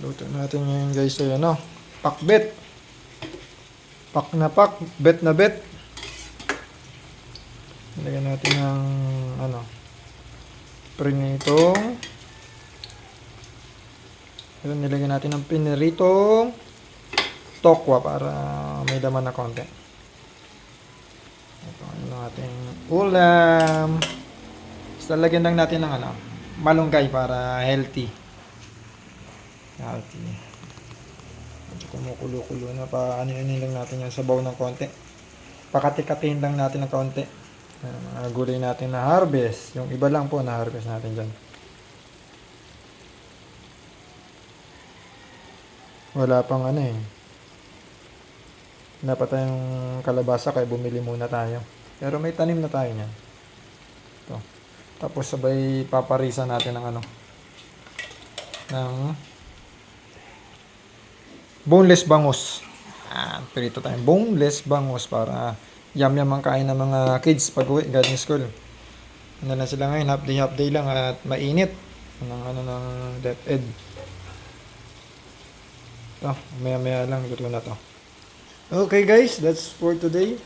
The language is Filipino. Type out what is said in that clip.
Luto natin ngayon guys ay ano, pakbet. Pak na pak, bet na bet. Nilagyan natin ng ano, prinitong. Pero nilagyan natin ng piniritong tokwa para may laman na konti. Ito ang ating ulam. Basta lagyan lang natin ng ano, malunggay para healthy. Healthy. Medyo kumukulo-kulo na pa. Ano-ano lang natin yung sabaw ng konti. Pakati-katiin lang natin ng konti. Mga gulay natin na harvest. Yung iba lang po na harvest natin dyan. Wala pang ano eh. Wala pa tayong kalabasa kaya bumili muna tayo. Pero may tanim na tayo niyan. Ito. Tapos sabay paparisa natin ng ano. Ng boneless bangus. Prito tayong boneless bangus para yum-yum ang kain ng mga kids pag uwi galing school. Ano lang sila ngayon, half day lang at mainit. Ng DepEd. Ito, maya lang luto na to. Okay guys, that's for today.